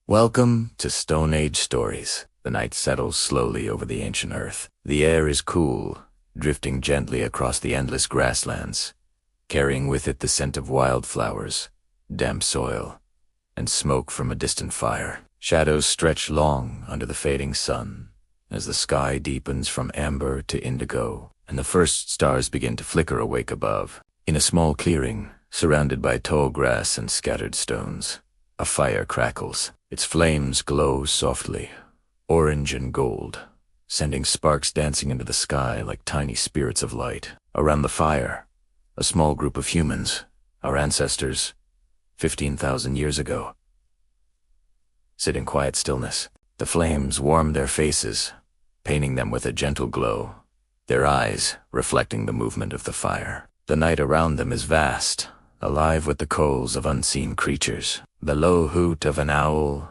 Welcome to Stone Age Stories. The night settles slowly over the ancient earth. The air is cool, drifting gently across the endless grasslands, carrying with it the scent of wildflowers, damp soil, and smoke from a distant fire. Shadows stretch long under the fading sun as the sky deepens from amber to indigo, and the first stars begin to flicker awake above. In a small clearing, surrounded by tall grass and scattered stones, a fire crackles. Its flames glow softly, orange and gold, sending sparks dancing into the sky like tiny spirits of light. Around the fire, a small group of humans, our ancestors, 15,000 years ago, sit in quiet stillness. The flames warm their faces, painting them with a gentle glow, their eyes reflecting the movement of the fire. The night around them is vast, alive with the calls of unseen creatures. The low hoot of an owl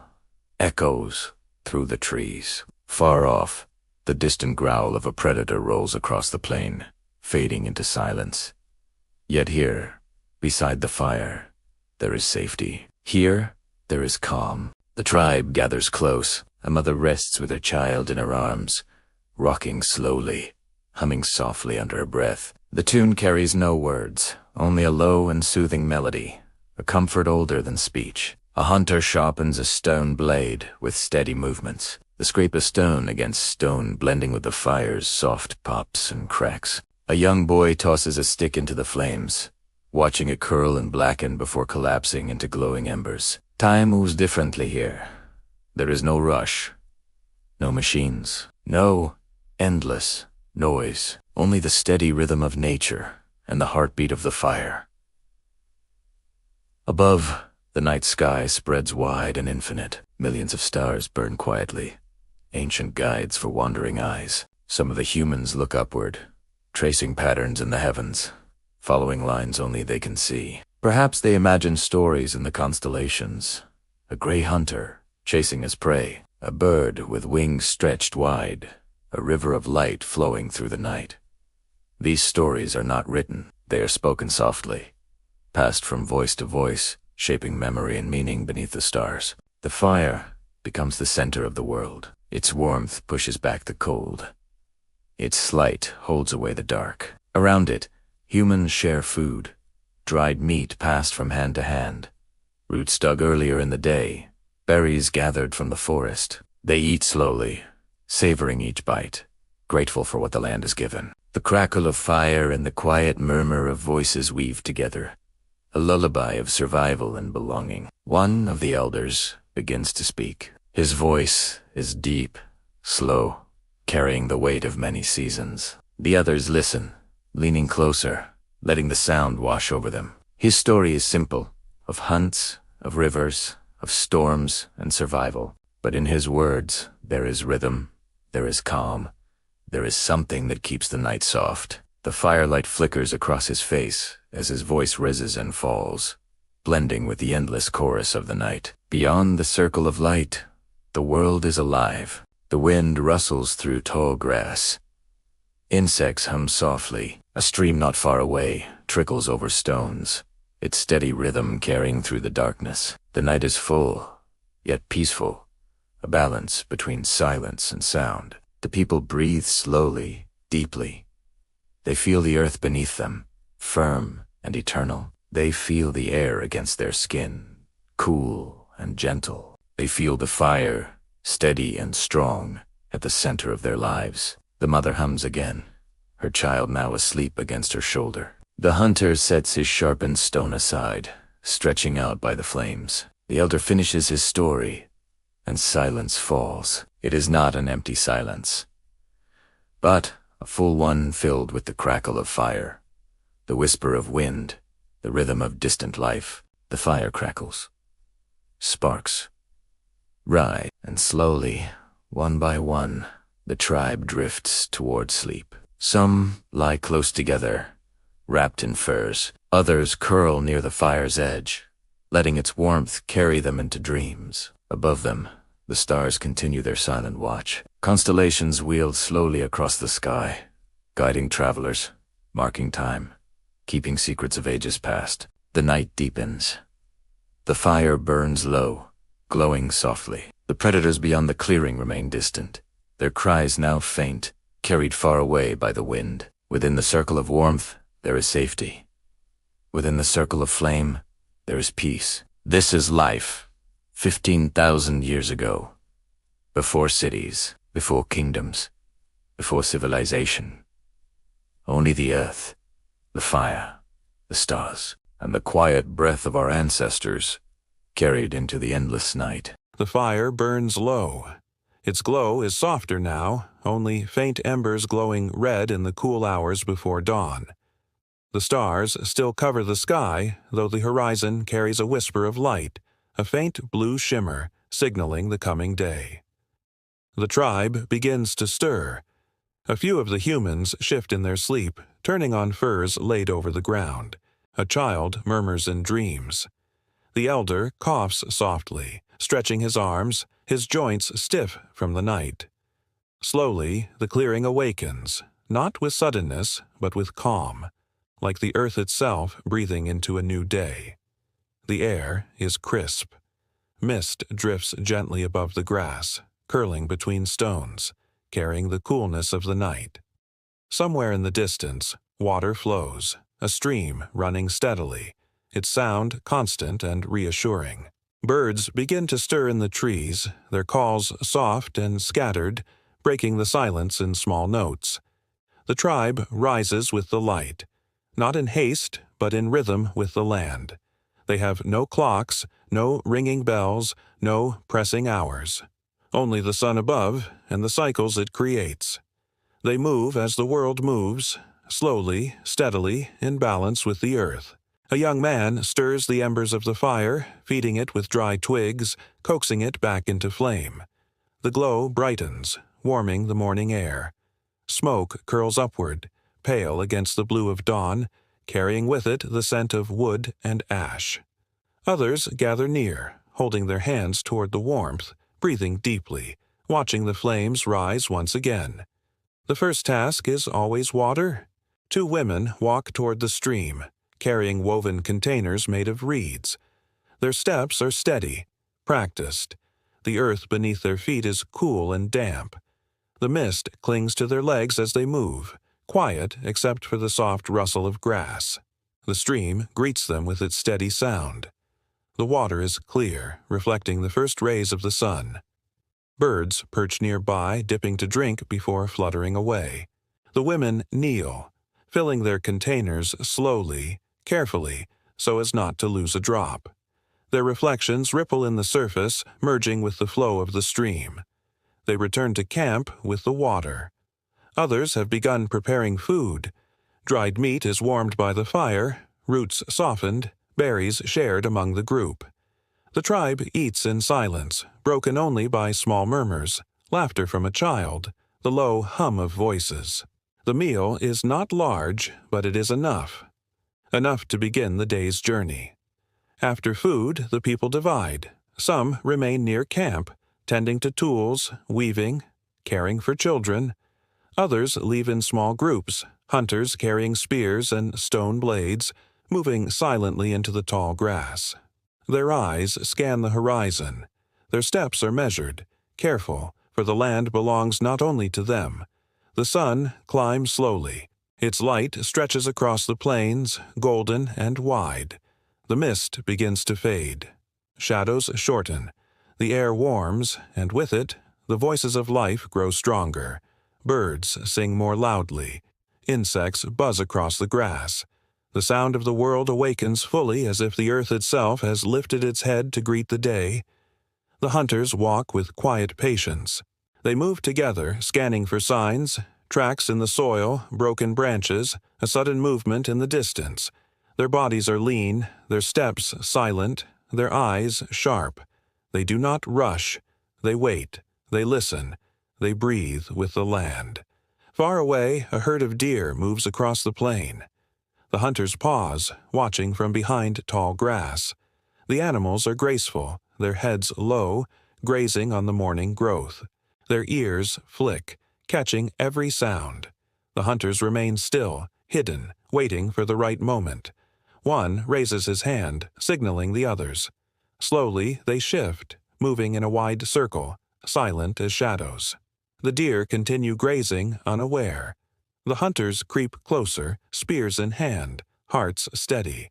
echoes through the trees. Far off, the distant growl of a predator rolls across the plain, fading into silence. Yet here, beside the fire, there is safety. Here, there is calm. The tribe gathers close. A mother rests with her child in her arms, rocking slowly, humming softly under her breath. The tune carries no words, only a low and soothing melody, a comfort older than speech. A hunter sharpens a stone blade with steady movements, the scrape of stone against stone blending with the fire's soft pops and cracks. A young boy tosses a stick into the flames, watching it curl and blacken before collapsing into glowing embers. Time moves differently here. There is no rush, no machines, no endless noise, only the steady rhythm of nature and the heartbeat of the fire. Above, the night sky spreads wide and infinite. Millions of stars burn quietly, ancient guides for wandering eyes. Some of the humans look upward, tracing patterns in the heavens, following lines only they can see. Perhaps they imagine stories in the constellations. A gray hunter chasing his prey, a bird with wings stretched wide, a river of light flowing through the night. These stories are not written, they are spoken softly, passed from voice to voice, shaping memory and meaning beneath the stars. The fire becomes the center of the world. Its warmth pushes back the cold. Its light holds away the dark. Around it, humans share food, dried meat passed from hand to hand, roots dug earlier in the day, berries gathered from the forest. They eat slowly, savoring each bite, grateful for what the land has given. The crackle of fire and the quiet murmur of voices weave together, a lullaby of survival and belonging. One of the elders begins to speak. His voice is deep, slow, carrying the weight of many seasons. The others listen, leaning closer, letting the sound wash over them. His story is simple, of hunts, of rivers, of storms and survival. But in his words, there is rhythm, there is calm, there is something that keeps the night soft. The firelight flickers across his face as his voice rises and falls, blending with the endless chorus of the night. Beyond the circle of light, the world is alive. The wind rustles through tall grass. Insects hum softly. A stream not far away trickles over stones, its steady rhythm carrying through the darkness. The night is full, yet peaceful, a balance between silence and sound. The people breathe slowly, deeply. They feel the earth beneath them, firm and eternal. They feel the air against their skin, cool and gentle. They feel the fire, steady and strong, at the center of their lives. The mother hums again, her child now asleep against her shoulder. The hunter sets his sharpened stone aside, stretching out by the flames. The elder finishes his story, and silence falls. It is not an empty silence, but a full one filled with the crackle of fire, the whisper of wind, the rhythm of distant life. The fire crackles. Sparks rise, and slowly, one by one, the tribe drifts toward sleep. Some lie close together, wrapped in furs. Others curl near the fire's edge, letting its warmth carry them into dreams. Above them, the stars continue their silent watch. Constellations wheel slowly across the sky, guiding travelers, marking time, keeping secrets of ages past. The night deepens. The fire burns low, glowing softly. The predators beyond the clearing remain distant, their cries now faint, carried far away by the wind. Within the circle of warmth, there is safety. Within the circle of flame, there is peace. This is life, 15,000 years ago. Before cities, before kingdoms, before civilization. Only the earth, the fire, the stars, and the quiet breath of our ancestors carried into the endless night. The fire burns low. Its glow is softer now, only faint embers glowing red in the cool hours before dawn. The stars still cover the sky, though the horizon carries a whisper of light, a faint blue shimmer signaling the coming day. The tribe begins to stir. A few of the humans shift in their sleep, turning on furs laid over the ground. A child murmurs in dreams. The elder coughs softly, stretching his arms, his joints stiff from the night. Slowly, the clearing awakens, not with suddenness, but with calm, like the earth itself breathing into a new day. The air is crisp. Mist drifts gently above the grass, curling between stones, carrying the coolness of the night. Somewhere in the distance, water flows, a stream running steadily, its sound constant and reassuring. Birds begin to stir in the trees, their calls soft and scattered, breaking the silence in small notes. The tribe rises with the light, not in haste, but in rhythm with the land. They have no clocks, no ringing bells, no pressing hours. Only the sun above and the cycles it creates. They move as the world moves, slowly, steadily, in balance with the earth. A young man stirs the embers of the fire, feeding it with dry twigs, coaxing it back into flame. The glow brightens, warming the morning air. Smoke curls upward, pale against the blue of dawn, carrying with it the scent of wood and ash. Others gather near, holding their hands toward the warmth, breathing deeply, watching the flames rise once again. The first task is always water. Two women walk toward the stream, carrying woven containers made of reeds. Their steps are steady, practiced. The earth beneath their feet is cool and damp. The mist clings to their legs as they move, quiet except for the soft rustle of grass. The stream greets them with its steady sound. The water is clear, reflecting the first rays of the sun. Birds perch nearby, dipping to drink before fluttering away. The women kneel, filling their containers slowly, carefully, so as not to lose a drop. Their reflections ripple in the surface, merging with the flow of the stream. They return to camp with the water. Others have begun preparing food. Dried meat is warmed by the fire, roots softened, berries shared among the group. The tribe eats in silence, broken only by small murmurs, laughter from a child, the low hum of voices. The meal is not large, but it is enough. Enough to begin the day's journey. After food, the people divide. Some remain near camp, tending to tools, weaving, caring for children. Others leave in small groups, hunters carrying spears and stone blades, moving silently into the tall grass. Their eyes scan the horizon. Their steps are measured, careful, for the land belongs not only to them. The sun climbs slowly. Its light stretches across the plains, golden and wide. The mist begins to fade. Shadows shorten. The air warms, and with it, the voices of life grow stronger. Birds sing more loudly. Insects buzz across the grass. The sound of the world awakens fully as if the earth itself has lifted its head to greet the day. The hunters walk with quiet patience. They move together, scanning for signs, tracks in the soil, broken branches, a sudden movement in the distance. Their bodies are lean, their steps silent, their eyes sharp. They do not rush. They wait. They listen. They breathe with the land. Far away, a herd of deer moves across the plain. The hunters pause, watching from behind tall grass. The animals are graceful, their heads low, grazing on the morning growth. Their ears flick, catching every sound. The hunters remain still, hidden, waiting for the right moment. One raises his hand, signaling the others. Slowly, they shift, moving in a wide circle, silent as shadows. The deer continue grazing, unaware. The hunters creep closer, spears in hand, hearts steady.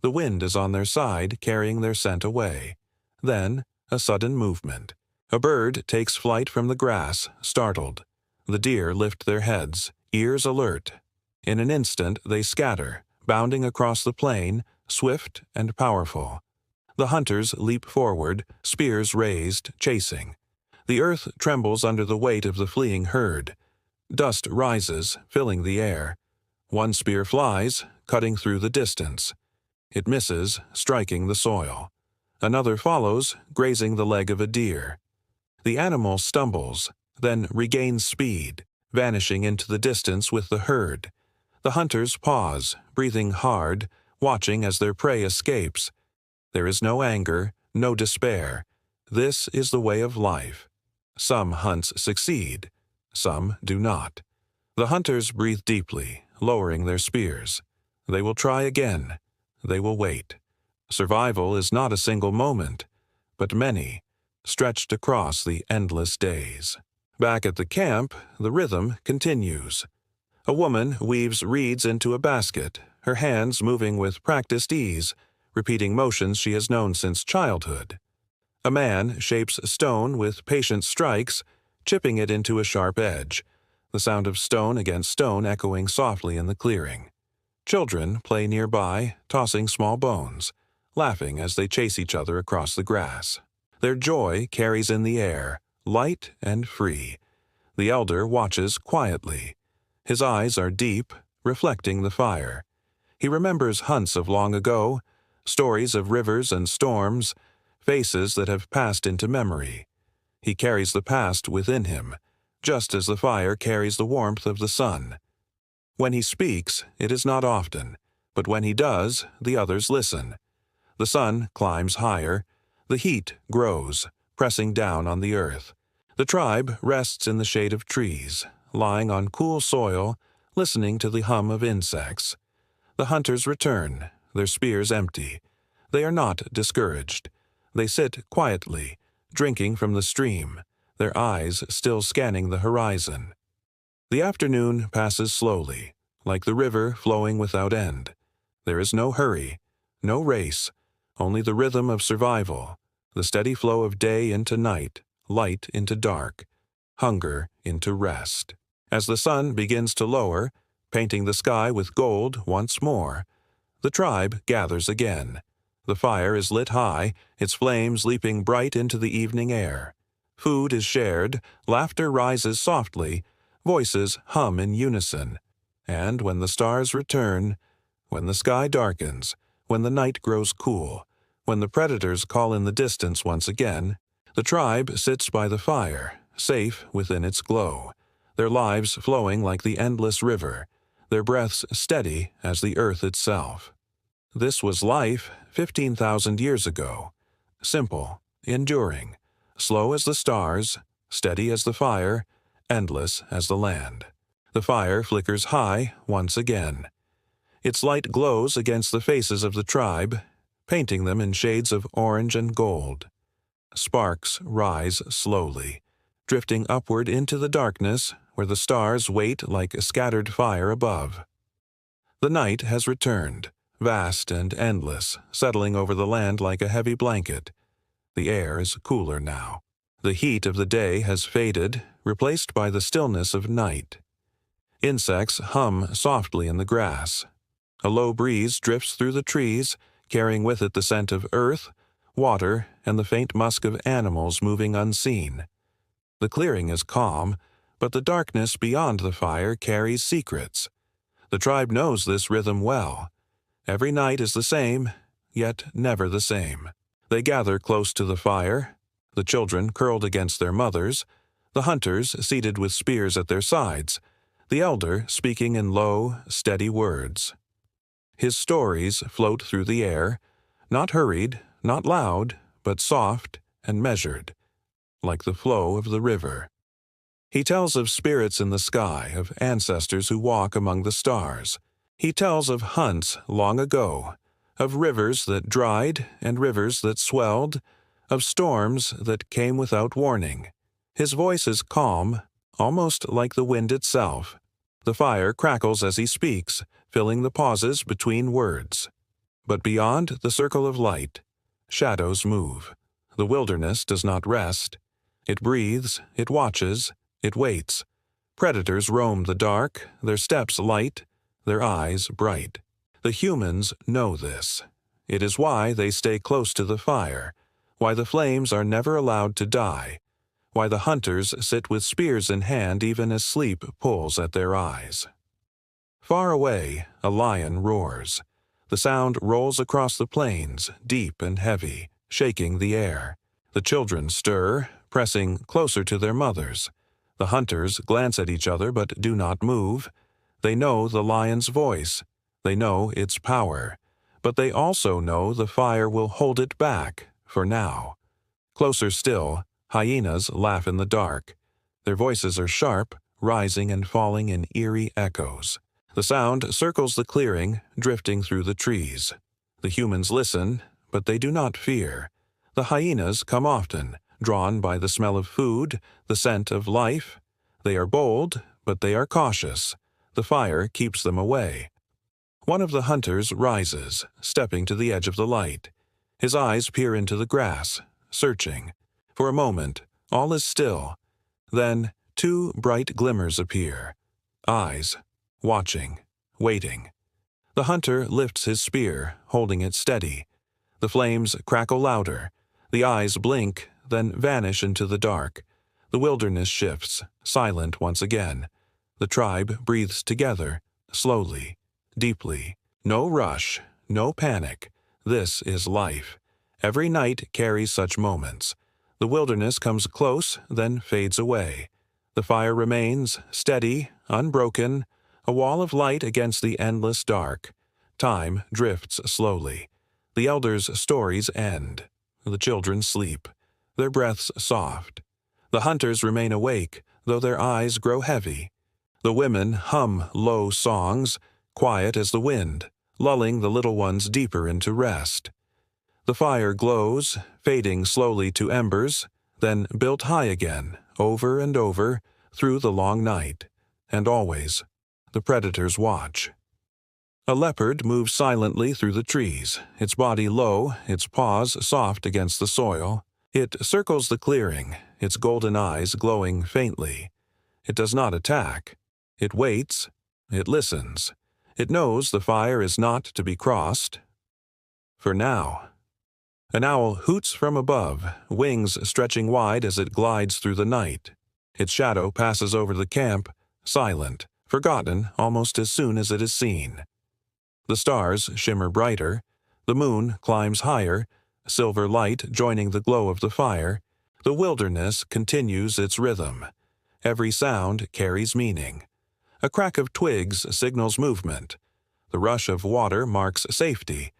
The wind is on their side, carrying their scent away. Then, a sudden movement. A bird takes flight from the grass, startled. The deer lift their heads, ears alert. In an instant they scatter, bounding across the plain, swift and powerful. The hunters leap forward, spears raised, chasing. The earth trembles under the weight of the fleeing herd. Dust rises, filling the air. One spear flies, cutting through the distance. It misses, striking the soil. Another follows, grazing the leg of a deer. The animal stumbles, then regains speed, vanishing into the distance with the herd. The hunters pause, breathing hard, watching as their prey escapes. There is no anger, no despair. This is the way of life. Some hunts succeed, some do not. The hunters breathe deeply, lowering their spears. They will try again. They will wait. Survival is not a single moment, but many, stretched across the endless days. Back at the camp, the rhythm continues. A woman weaves reeds into a basket, her hands moving with practiced ease, repeating motions she has known since childhood. A man shapes stone with patient strikes, chipping it into a sharp edge, the sound of stone against stone echoing softly in the clearing. Children play nearby, tossing small bones, laughing as they chase each other across the grass. Their joy carries in the air, light and free. The elder watches quietly. His eyes are deep, reflecting the fire. He remembers hunts of long ago, stories of rivers and storms, faces that have passed into memory. He carries the past within him, just as the fire carries the warmth of the sun. When he speaks, it is not often, but when he does, the others listen. The sun climbs higher. The heat grows, pressing down on the earth. The tribe rests in the shade of trees, lying on cool soil, listening to the hum of insects. The hunters return, their spears empty. They are not discouraged. They sit quietly, drinking from the stream, their eyes still scanning the horizon. The afternoon passes slowly, like the river flowing without end. There is no hurry, no race, only the rhythm of survival, the steady flow of day into night, light into dark, hunger into rest. As the sun begins to lower, painting the sky with gold once more, the tribe gathers again. The fire is lit high, its flames leaping bright into the evening air. Food is shared, laughter rises softly, voices hum in unison. And when the stars return, when the sky darkens, when the night grows cool, when the predators call in the distance once again, the tribe sits by the fire, safe within its glow, their lives flowing like the endless river, their breaths steady as the earth itself. This was life 15,000 years ago, simple, enduring, slow as the stars, steady as the fire, endless as the land. The fire flickers high once again. Its light glows against the faces of the tribe, painting them in shades of orange and gold. Sparks rise slowly, drifting upward into the darkness where the stars wait like a scattered fire above. The night has returned, vast and endless, settling over the land like a heavy blanket. The air is cooler now. The heat of the day has faded, replaced by the stillness of night. Insects hum softly in the grass. A low breeze drifts through the trees, carrying with it the scent of earth, water, and the faint musk of animals moving unseen. The clearing is calm, but the darkness beyond the fire carries secrets. The tribe knows this rhythm well. Every night is the same, yet never the same. They gather close to the fire, the children curled against their mothers, the hunters seated with spears at their sides, the elder speaking in low, steady words. His stories float through the air, not hurried, not loud, but soft and measured, like the flow of the river. He tells of spirits in the sky, of ancestors who walk among the stars. He tells of hunts long ago, of rivers that dried and rivers that swelled, of storms that came without warning. His voice is calm, almost like the wind itself. The fire crackles as he speaks, filling the pauses between words. But beyond the circle of light, shadows move. The wilderness does not rest. It breathes, it watches, it waits. Predators roam the dark, their steps light, their eyes bright. The humans know this. It is why they stay close to the fire, why the flames are never allowed to die, why the hunters sit with spears in hand even as sleep pulls at their eyes. Far away, a lion roars. The sound rolls across the plains, deep and heavy, shaking the air. The children stir, pressing closer to their mothers. The hunters glance at each other but do not move. They know the lion's voice. They know its power. But they also know the fire will hold it back, for now. Closer still, hyenas laugh in the dark. Their voices are sharp, rising and falling in eerie echoes. The sound circles the clearing, drifting through the trees. The humans listen, but they do not fear. The hyenas come often, drawn by the smell of food, the scent of life. They are bold, but they are cautious. The fire keeps them away. One of the hunters rises, stepping to the edge of the light. His eyes peer into the grass, searching. For a moment, all is still. Then, two bright glimmers appear. Eyes, watching, waiting. The hunter lifts his spear, holding it steady. The flames crackle louder. The eyes blink, then vanish into the dark. The wilderness shifts, silent once again. The tribe breathes together, slowly, deeply. No rush, no panic. This is life. Every night carries such moments. The wilderness comes close, then fades away. The fire remains, steady, unbroken, a wall of light against the endless dark. Time drifts slowly. The elders' stories end. The children sleep, their breaths soft. The hunters remain awake, though their eyes grow heavy. The women hum low songs, quiet as the wind, lulling the little ones deeper into rest. The fire glows, fading slowly to embers, then built high again, over and over, through the long night. And always, the predators watch. A leopard moves silently through the trees, its body low, its paws soft against the soil. It circles the clearing, its golden eyes glowing faintly. It does not attack. It waits. It listens. It knows the fire is not to be crossed. For now. An owl hoots from above, wings stretching wide as it glides through the night. Its shadow passes over the camp, silent, forgotten almost as soon as it is seen. The stars shimmer brighter. The moon climbs higher, silver light joining the glow of the fire. The wilderness continues its rhythm. Every sound carries meaning. A crack of twigs signals movement. The rush of water marks safety.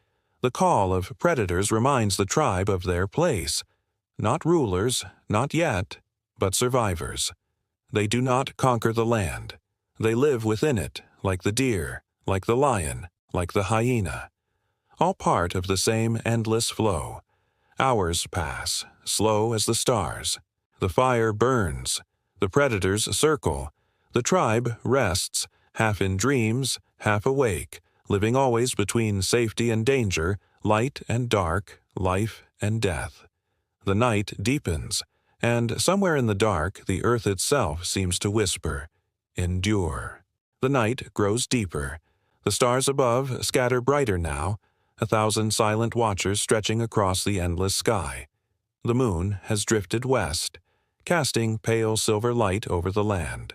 The call of predators reminds the tribe of their place. Not rulers, not yet, but survivors. They do not conquer the land. They live within it, like the deer, like the lion, like the hyena. All part of the same endless flow. Hours pass, slow as the stars. The fire burns. The predators circle. The tribe rests, half in dreams, half awake, living always between safety and danger, light and dark, life and death. The night deepens, and somewhere in the dark the earth itself seems to whisper, "Endure." The night grows deeper. The stars above scatter brighter now, 1,000 silent watchers stretching across the endless sky. The moon has drifted west, casting pale silver light over the land.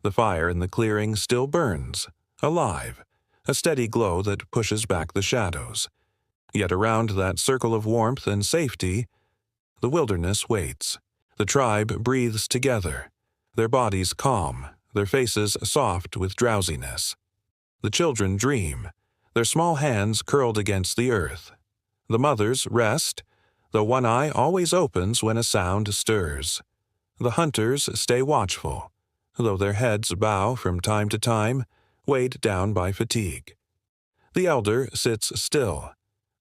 The fire in the clearing still burns, alive, a steady glow that pushes back the shadows. Yet around that circle of warmth and safety, the wilderness waits. The tribe breathes together, their bodies calm, their faces soft with drowsiness. The children dream, their small hands curled against the earth. The mothers rest, though one eye always opens when a sound stirs. The hunters stay watchful, though their heads bow from time to time, weighed down by fatigue. The elder sits still,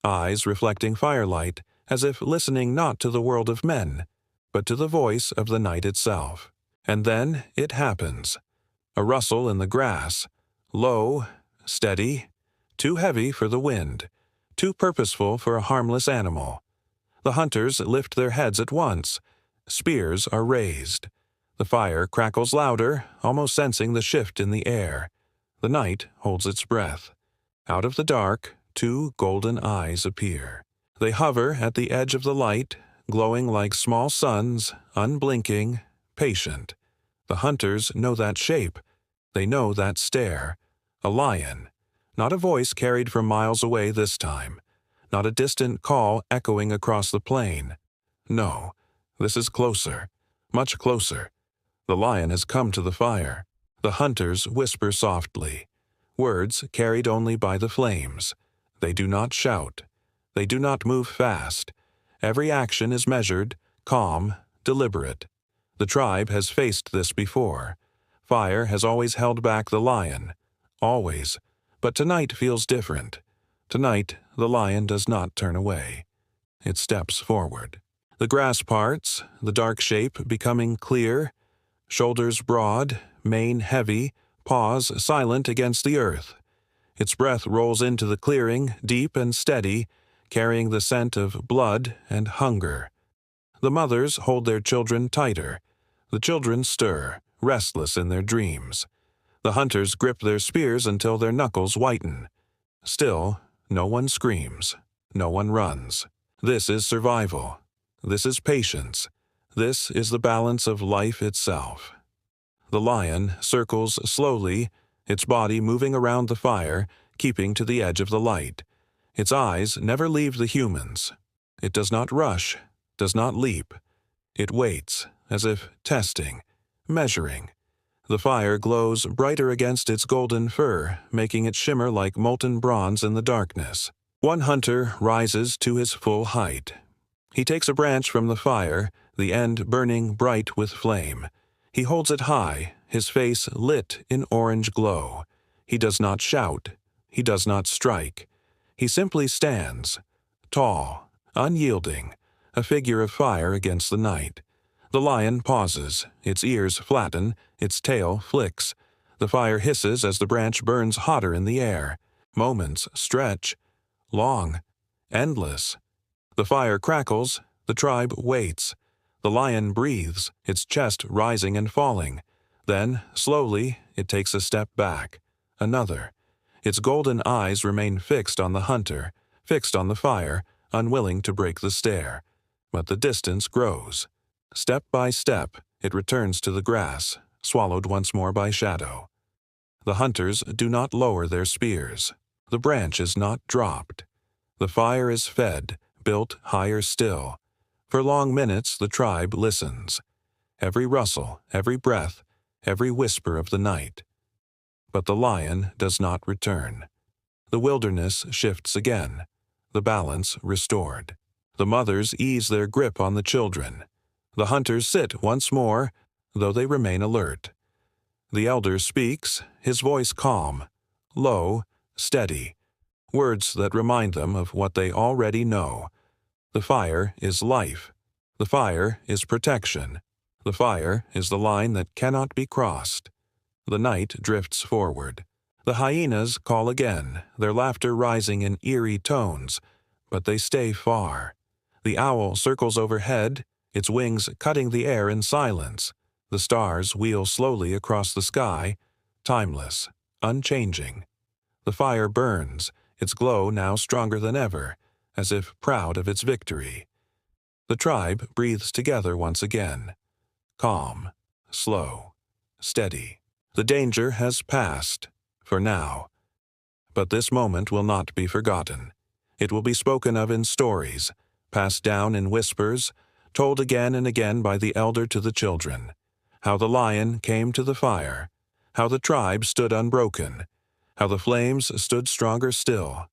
eyes reflecting firelight as if listening not to the world of men, but to the voice of the night itself. And then it happens. A rustle in the grass, low, steady, too heavy for the wind, too purposeful for a harmless animal. The hunters lift their heads at once. Spears are raised. The fire crackles louder, almost sensing the shift in the air. The night holds its breath. Out of the dark, two golden eyes appear. They hover at the edge of the light, glowing like small suns, unblinking, patient. The hunters know that shape. They know that stare. A lion. Not a voice carried from miles away this time. Not a distant call echoing across the plain. No, this is closer, much closer. The lion has come to the fire. The hunters whisper softly, words carried only by the flames. They do not shout. They do not move fast. Every action is measured, calm, deliberate. The tribe has faced this before. Fire has always held back the lion. Always. But tonight feels different. Tonight, the lion does not turn away. It steps forward. The grass parts, the dark shape becoming clear, shoulders broad, mane heavy, paws silent against the earth. Its breath rolls into the clearing, deep and steady, carrying the scent of blood and hunger. The mothers hold their children tighter. The children stir, restless in their dreams. The hunters grip their spears until their knuckles whiten. Still, no one screams. No one runs. This is survival. This is patience. This is the balance of life itself. The lion circles slowly, its body moving around the fire, keeping to the edge of the light. Its eyes never leave the humans. It does not rush, does not leap. It waits, as if testing, measuring. The fire glows brighter against its golden fur, making it shimmer like molten bronze in the darkness. One hunter rises to his full height. He takes a branch from the fire, the end burning bright with flame. He holds it high, his face lit in orange glow. He does not shout. He does not strike. He simply stands, tall, unyielding, a figure of fire against the night. The lion pauses, its ears flatten, its tail flicks. The fire hisses as the branch burns hotter in the air. Moments stretch, long, endless. The fire crackles, the tribe waits. The lion breathes, its chest rising and falling. Then, slowly, it takes a step back. Another. Its golden eyes remain fixed on the hunter, fixed on the fire, unwilling to break the stare. But the distance grows. Step by step, it returns to the grass, swallowed once more by shadow. The hunters do not lower their spears. The branch is not dropped. The fire is fed, built higher still. For long minutes the tribe listens. Every rustle, every breath, every whisper of the night. But the lion does not return. The wilderness shifts again, the balance restored. The mothers ease their grip on the children. The hunters sit once more, though they remain alert. The elder speaks, his voice calm, low, steady, words that remind them of what they already know. The fire is life. The fire is protection. The fire is the line that cannot be crossed. The night drifts forward. The hyenas call again, their laughter rising in eerie tones, but they stay far. The owl circles overhead, its wings cutting the air in silence. The stars wheel slowly across the sky, timeless, unchanging. The fire burns, its glow now stronger than ever, as if proud of its victory. The tribe breathes together once again. Calm, slow, steady. The danger has passed, for now. But this moment will not be forgotten. It will be spoken of in stories, passed down in whispers, told again and again by the elder to the children. How the lion came to the fire, how the tribe stood unbroken, how the flames stood stronger still.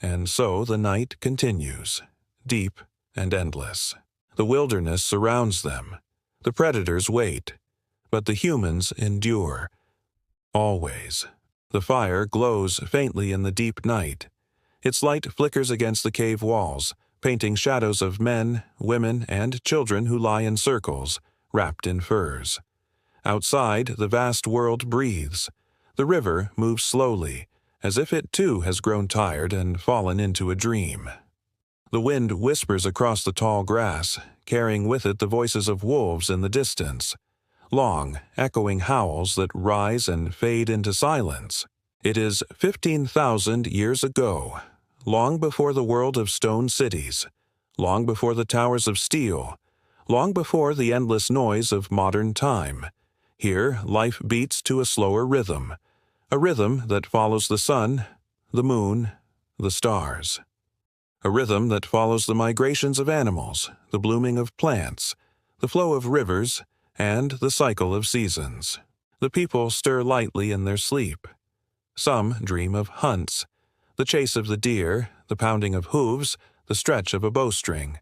And so the night continues, deep and endless. The wilderness surrounds them. The predators wait, but the humans endure. Always. The fire glows faintly in the deep night. Its light flickers against the cave walls, painting shadows of men, women, and children who lie in circles, wrapped in furs. Outside, the vast world breathes. The river moves slowly, as if it too has grown tired and fallen into a dream. The wind whispers across the tall grass, carrying with it the voices of wolves in the distance. Long, echoing howls that rise and fade into silence. It is 15,000 years ago, long before the world of stone cities, long before the towers of steel, long before the endless noise of modern time. Here, life beats to a slower rhythm, a rhythm that follows the sun, the moon, the stars. A rhythm that follows the migrations of animals, the blooming of plants, the flow of rivers, and the cycle of seasons. The people stir lightly in their sleep. Some dream of hunts, the chase of the deer, the pounding of hooves, the stretch of a bowstring.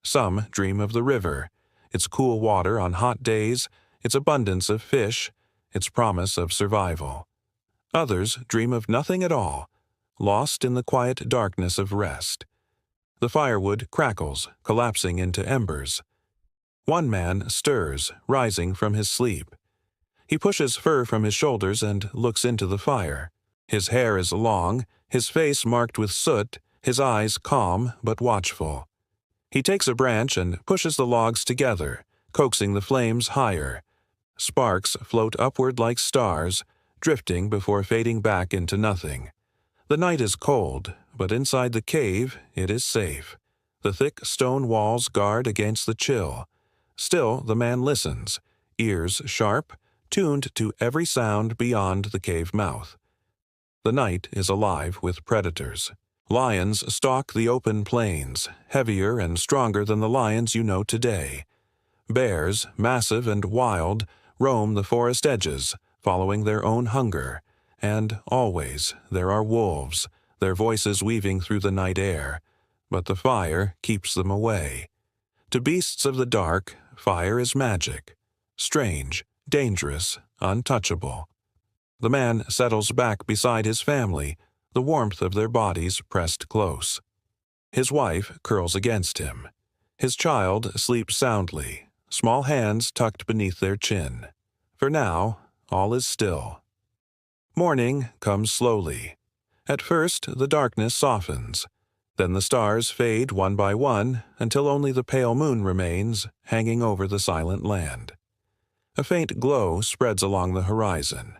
Some dream of the river, its cool water on hot days, its abundance of fish, its promise of survival. Others dream of nothing at all, lost in the quiet darkness of rest. The firewood crackles, collapsing into embers. One man stirs, rising from his sleep. He pushes fur from his shoulders and looks into the fire. His hair is long, his face marked with soot, his eyes calm but watchful. He takes a branch and pushes the logs together, coaxing the flames higher. Sparks float upward like stars, drifting before fading back into nothing. The night is cold, but inside the cave it is safe. The thick stone walls guard against the chill. Still the man listens, ears sharp, tuned to every sound beyond the cave mouth. The night is alive with predators. Lions stalk the open plains, heavier and stronger than the lions you know today. Bears, massive and wild, roam the forest edges, following their own hunger. And always there are wolves, their voices weaving through the night air. But the fire keeps them away. To beasts of the dark, fire is magic. Strange, dangerous, untouchable. The man settles back beside his family, the warmth of their bodies pressed close. His wife curls against him. His child sleeps soundly, small hands tucked beneath their chin. For now, all is still. Morning comes slowly. At first, the darkness softens. Then the stars fade one by one until only the pale moon remains, hanging over the silent land. A faint glow spreads along the horizon.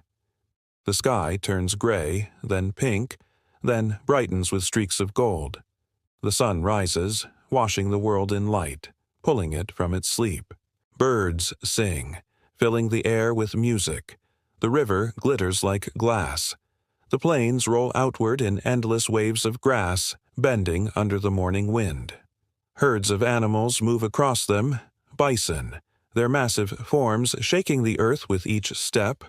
The sky turns gray, then pink, then brightens with streaks of gold. The sun rises, washing the world in light, pulling it from its sleep. Birds sing, filling the air with music. The river glitters like glass. The plains roll outward in endless waves of grass, bending under the morning wind. Herds of animals move across them, bison, their massive forms shaking the earth with each step.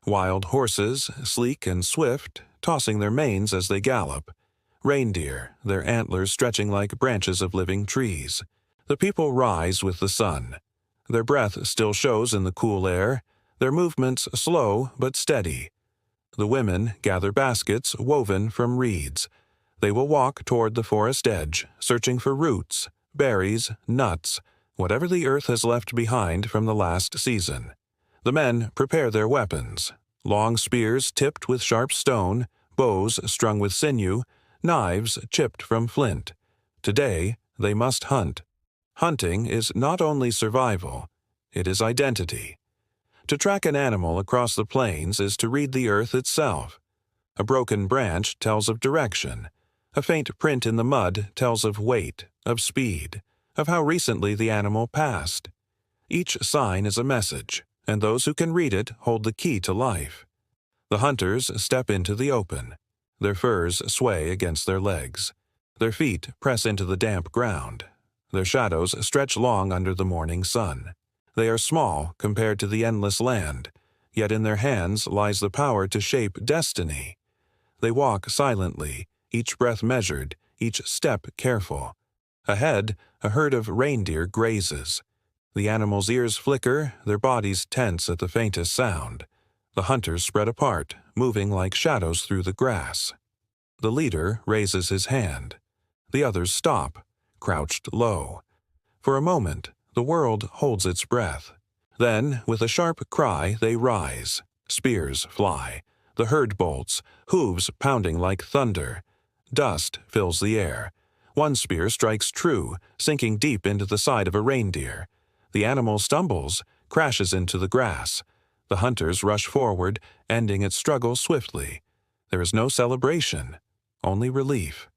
Wild horses, sleek and swift, tossing their manes as they gallop. Reindeer, their antlers stretching like branches of living trees. The people rise with the sun. Their breath still shows in the cool air, their movements slow but steady. The women gather baskets woven from reeds. They will walk toward the forest edge, searching for roots, berries, nuts, whatever the earth has left behind from the last season. The men prepare their weapons, long spears tipped with sharp stone, bows strung with sinew, knives chipped from flint. Today, they must hunt. Hunting is not only survival, it is identity. To track an animal across the plains is to read the earth itself. A broken branch tells of direction. A faint print in the mud tells of weight, of speed, of how recently the animal passed. Each sign is a message, and those who can read it hold the key to life. The hunters step into the open. Their furs sway against their legs. Their feet press into the damp ground. Their shadows stretch long under the morning sun. They are small compared to the endless land, yet in their hands lies the power to shape destiny. They walk silently, each breath measured, each step careful. Ahead, a herd of reindeer grazes. The animals' ears flicker, their bodies tense at the faintest sound. The hunters spread apart, moving like shadows through the grass. The leader raises his hand. The others stop, crouched low. For a moment, the world holds its breath. Then, with a sharp cry, they rise. Spears fly. The herd bolts, hooves pounding like thunder. Dust fills the air. One spear strikes true, sinking deep into the side of a reindeer. The animal stumbles, crashes into the grass. The hunters rush forward, ending its struggle swiftly. There is no celebration, only relief.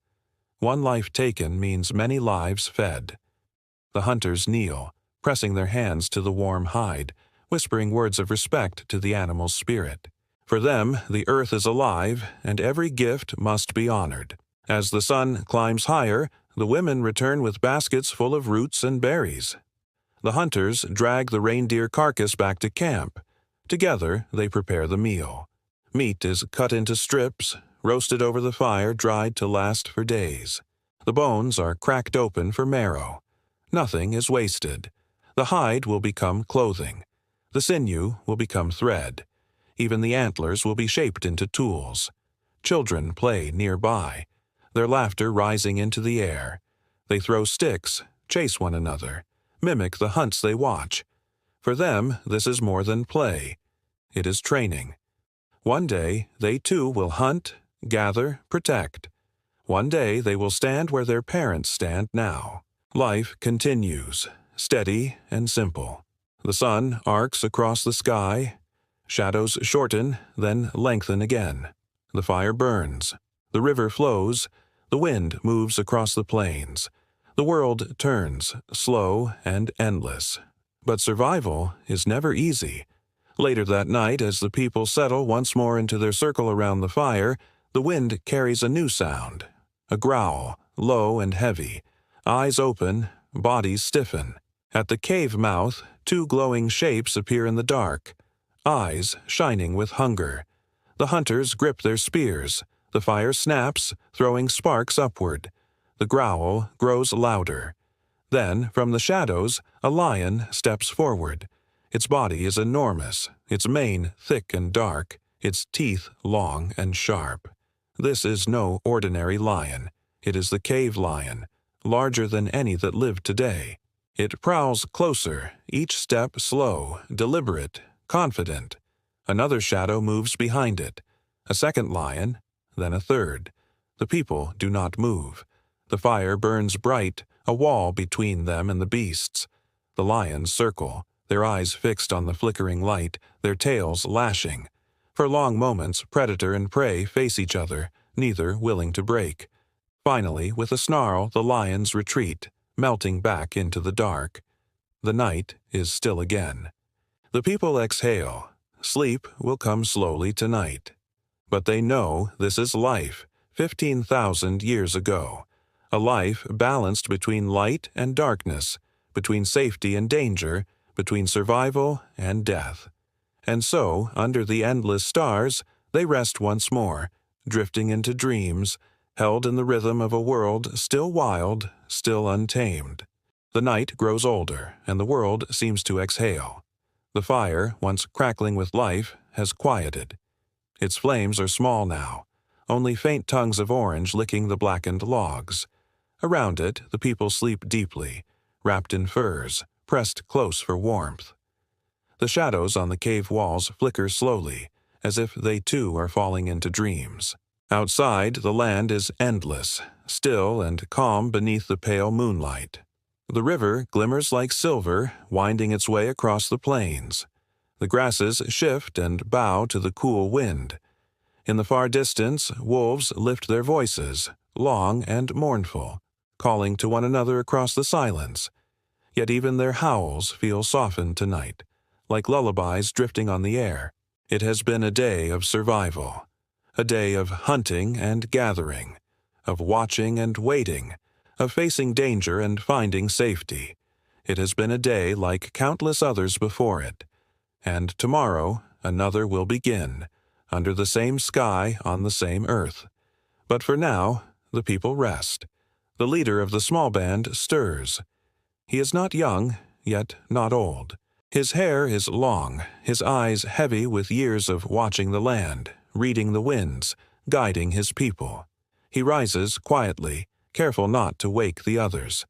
One life taken means many lives fed. The hunters kneel, pressing their hands to the warm hide, whispering words of respect to the animal's spirit. For them, the earth is alive, and every gift must be honored. As the sun climbs higher, the women return with baskets full of roots and berries. The hunters drag the reindeer carcass back to camp. Together, they prepare the meal. Meat is cut into strips, roasted over the fire, dried to last for days. The bones are cracked open for marrow. Nothing is wasted. The hide will become clothing. The sinew will become thread. Even the antlers will be shaped into tools. Children play nearby, their laughter rising into the air. They throw sticks, chase one another, mimic the hunts they watch. For them, this is more than play. It is training. One day, they too will hunt, gather, protect. One day, they will stand where their parents stand now. Life continues, steady and simple. The sun arcs across the sky. Shadows shorten, then lengthen again. The fire burns. The river flows. The wind moves across the plains. The world turns, slow and endless. But survival is never easy. Later that night, as the people settle once more into their circle around the fire, the wind carries a new sound. A growl, low and heavy. Eyes open, bodies stiffen. At the cave mouth, two glowing shapes appear in the dark. Eyes shining with hunger. The hunters grip their spears. The fire snaps, throwing sparks upward. The growl grows louder. Then, from the shadows, a lion steps forward. Its body is enormous, its mane thick and dark, its teeth long and sharp. This is no ordinary lion. It is the cave lion, larger than any that live today. It prowls closer, each step slow, deliberate, confident. Another shadow moves behind it. A second lion, then a third. The people do not move. The fire burns bright, a wall between them and the beasts. The lions circle, their eyes fixed on the flickering light, their tails lashing. For long moments, predator and prey face each other, neither willing to break. Finally, with a snarl, the lions retreat, melting back into the dark. The night is still again. The people exhale. Sleep will come slowly tonight. But they know this is life, 15,000 years ago. A life balanced between light and darkness, between safety and danger, between survival and death. And so, under the endless stars, they rest once more, drifting into dreams, held in the rhythm of a world still wild, still untamed. The night grows older, and the world seems to exhale. The fire, once crackling with life, has quieted. Its flames are small now, only faint tongues of orange licking the blackened logs. Around it, the people sleep deeply, wrapped in furs, pressed close for warmth. The shadows on the cave walls flicker slowly, as if they too are falling into dreams. Outside, the land is endless, still and calm beneath the pale moonlight. The river glimmers like silver, winding its way across the plains. The grasses shift and bow to the cool wind. In the far distance, wolves lift their voices, long and mournful, calling to one another across the silence. Yet even their howls feel softened tonight, like lullabies drifting on the air. It has been a day of survival, a day of hunting and gathering, of watching and waiting, of facing danger and finding safety. It has been a day like countless others before it. And tomorrow, another will begin, under the same sky on the same earth. But for now, the people rest. The leader of the small band stirs. He is not young, yet not old. His hair is long, his eyes heavy with years of watching the land, reading the winds, guiding his people. He rises quietly, careful not to wake the others.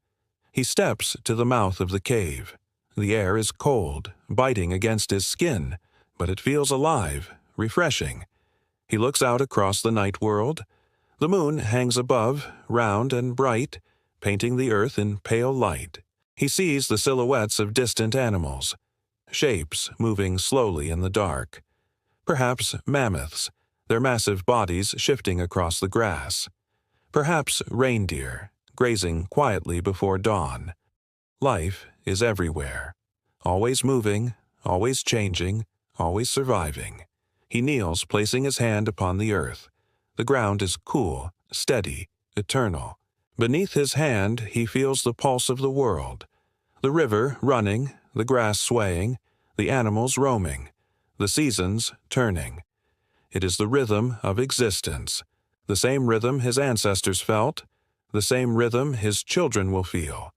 He steps to the mouth of the cave. The air is cold, biting against his skin, but it feels alive, refreshing. He looks out across the night world. The moon hangs above, round and bright, painting the earth in pale light. He sees the silhouettes of distant animals, shapes moving slowly in the dark. Perhaps mammoths, their massive bodies shifting across the grass. Perhaps reindeer, grazing quietly before dawn. Life is everywhere, always moving, always changing, always surviving. He kneels, placing his hand upon the earth. The ground is cool, steady, eternal. Beneath his hand he feels the pulse of the world. The river running, the grass swaying, the animals roaming, the seasons turning. It is the rhythm of existence, the same rhythm his ancestors felt, the same rhythm his children will feel.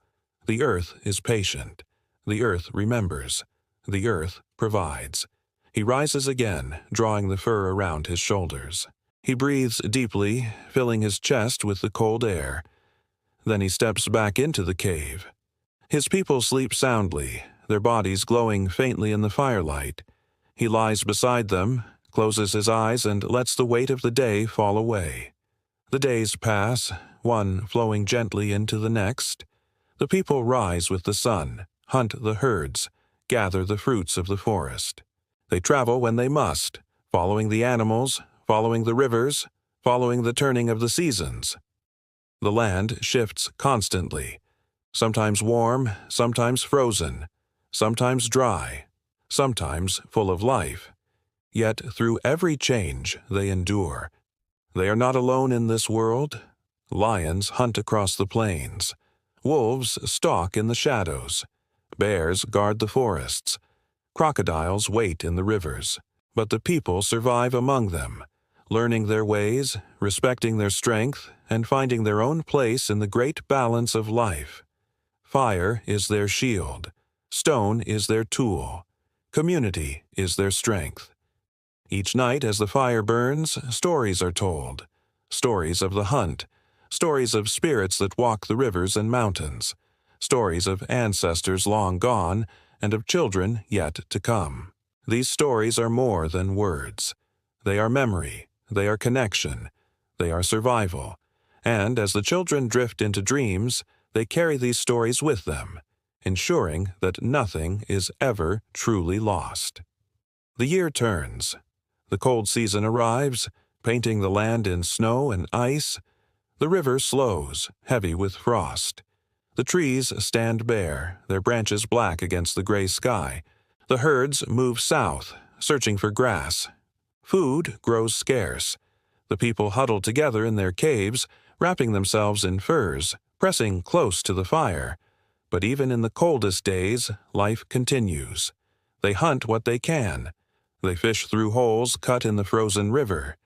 The earth is patient. The earth remembers. The earth provides. He rises again, drawing the fur around his shoulders. He breathes deeply, filling his chest with the cold air. Then he steps back into the cave. His people sleep soundly, their bodies glowing faintly in the firelight. He lies beside them, closes his eyes, and lets the weight of the day fall away. The days pass, one flowing gently into the next. The people rise with the sun, hunt the herds, gather the fruits of the forest. They travel when they must, following the animals, following the rivers, following the turning of the seasons. The land shifts constantly, sometimes warm, sometimes frozen, sometimes dry, sometimes full of life. Yet through every change they endure. They are not alone in this world. Lions hunt across the plains. Wolves stalk in the shadows. Bears guard the forests. Crocodiles wait in the rivers. But the people survive among them, learning their ways, respecting their strength, and finding their own place in the great balance of life. Fire is their shield. Stone is their tool. Community is their strength. Each night as the fire burns, stories are told. Stories of the hunt. Stories of spirits that walk the rivers and mountains. Stories of ancestors long gone and of children yet to come. These stories are more than words. They are memory. They are connection. They are survival. And as the children drift into dreams, they carry these stories with them, ensuring that nothing is ever truly lost. The year turns. The cold season arrives, painting the land in snow and ice. The river slows, heavy with frost. The trees stand bare, their branches black against the gray sky. The herds move south, searching for grass. Food grows scarce. The people huddle together in their caves, wrapping themselves in furs, pressing close to the fire. But even in the coldest days, life continues. They hunt what they can. They fish through holes cut in the frozen river.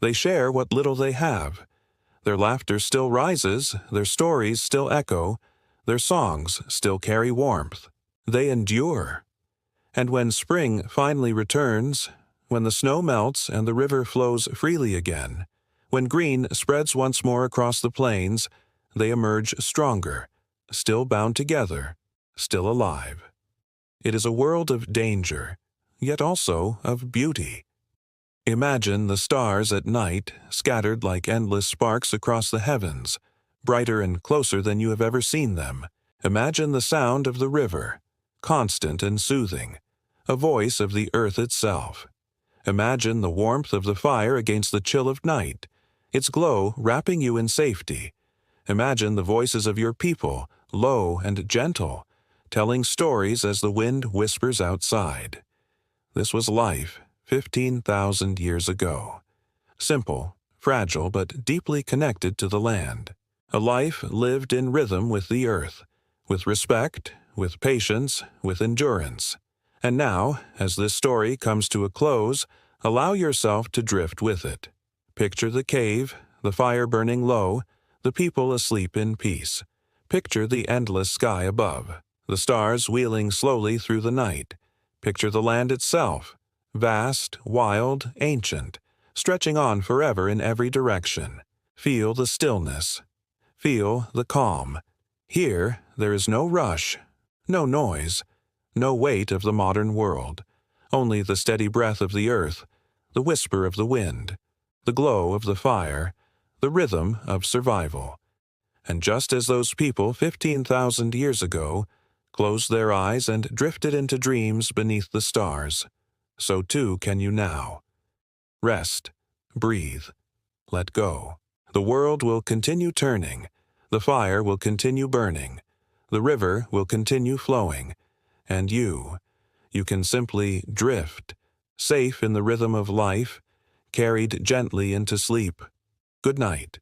They share what little they have. Their laughter still rises, their stories still echo, their songs still carry warmth. They endure. And when spring finally returns, when the snow melts and the river flows freely again, when green spreads once more across the plains, they emerge stronger, still bound together, still alive. It is a world of danger, yet also of beauty. Imagine the stars at night, scattered like endless sparks across the heavens, brighter and closer than you have ever seen them. Imagine the sound of the river, constant and soothing, a voice of the earth itself. Imagine the warmth of the fire against the chill of night, its glow wrapping you in safety. Imagine the voices of your people, low and gentle, telling stories as the wind whispers outside. This was life 15,000 years ago. Simple, fragile, but deeply connected to the land. A life lived in rhythm with the earth, with respect, with patience, with endurance. And now, as this story comes to a close, allow yourself to drift with it. Picture the cave, the fire burning low, the people asleep in peace. Picture the endless sky above, the stars wheeling slowly through the night. Picture the land itself, vast, wild, ancient, stretching on forever in every direction. Feel the stillness. Feel the calm. Here, there is no rush, no noise, no weight of the modern world, only the steady breath of the earth, the whisper of the wind, the glow of the fire, the rhythm of survival. And just as those people 15,000 years ago closed their eyes and drifted into dreams beneath the stars, so too can you now. Rest, breathe, let go. The world will continue turning, the fire will continue burning, the river will continue flowing, and you can simply drift, safe in the rhythm of life, carried gently into sleep. Good night.